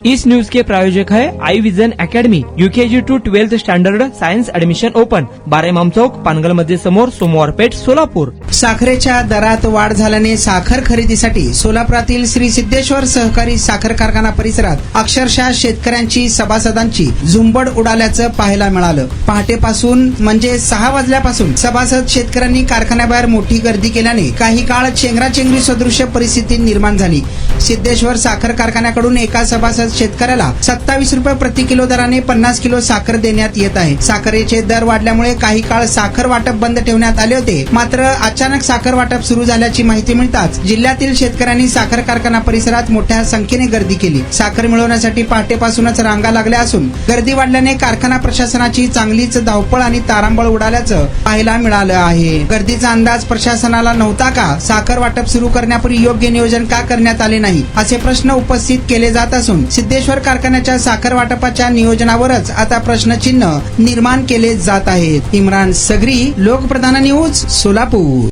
इस news के प्रायोजक है Aai Vision Academy, UKG to 12th standard science admission open, 12 Imam Chowk, Pangal मध्ये समोर, सोमवार पेठ, सोलापूर। साखरेच्या दरात वाढ झाल्याने साखर खरेदीसाठी सोलापुरातील श्री सिद्धेश्वर सहकारी साखर कारखाना परिसरात अक्षरशः शेतकऱ्यांची सभासदांची झुंबड उडाल्याचं पाहायला मिळालं। पहाटेपासून म्हणजे 6 वाजल्यापासून सभासद शेतकऱ्यांनी कारखान्याबाहेर मोठी गर्दी केल्याने काही काळ चेंगराचेंगरी सदृश्य परिस्थिती निर्माण झाली। सिद्धेश्वर साखर कारखान्याकडून एका सभासद शेतकऱ्याला 27 रुपये प्रति किलो दराने 50 किलो साखर देण्यात येत आहे। साखरेचे दर वाढल्यामुळे काही काळ साखर वाटप बंद ठेवण्यात आले होते, मात्र अचानक साखर वाटप सुरू झाल्याची माहिती मिळताच जिल्ह्यातील शेतकऱ्यांनी साखर कारखाना परिसरात मोठ्या संख्येने गर्दी केली। साखर मिळवण्यासाठी पहाटेपासूनच रांगा लागल्या असून गर्दी वाढल्याने कारखाना प्रशासनाची चांगलीच धावपळ आणि तारांबळ उडाल्याचं पाहायला मिळालं आहे। गर्दीचा अंदाज प्रशासनाला नव्हता का? साखर वाटप सुरू करण्यापूर्वी योग्य नियोजन का करण्यात आले नाही, असे प्रश्न उपस्थित केले जात असून सिद्धेश्वर कारखान्याच्या साखर वाटपाच्या नियोजनावरच आता प्रश्नचिन्ह निर्माण केले जात आहेत। इम्रान सगरी, लोकप्रधान न्यूज, सोलापूर।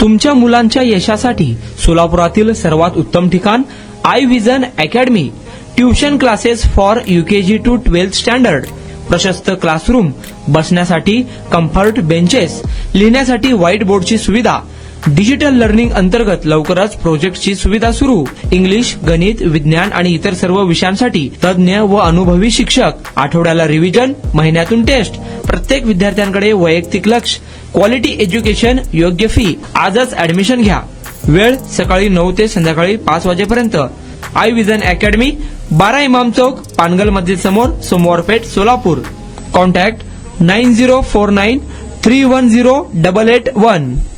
तुमच्या मुलांच्या यशासाठी सोलापुरातील सर्वात उत्तम ठिकाण Aai Vision Academy. Tuition classes for UKG to 12th standard, प्रशस्त क्लासरूम, बसण्यासाठी कम्फर्ट बेंचेस, लिहिण्यासाठी व्हाईट बोर्डची सुविधा, डिजिटल लर्निंग अंतर्गत लवकरच प्रोजेक्टची सुविधा सुरू, इंग्लिश, गणित, विज्ञान आणि इतर सर्व विषयांसाठी तज्ञ व अनुभवी शिक्षक, आठवड्याला रिव्हिजन, महिन्यातून टेस्ट, प्रत्येक विद्यार्थ्यांकडे वैयक्तिक लक्ष, क्वालिटी एज्युकेशन, योग्य फी। आजच ऍडमिशन घ्या। वेळ सकाळी 9 ते संध्याकाळी 5 वाजेपर्यंत। आई विजन अकॅडमी, 12 इमाम चौक, पानगल मस्जिद समोर, सोमवार पेठ, सोलापूर। कॉन्टॅक्ट 9049310881।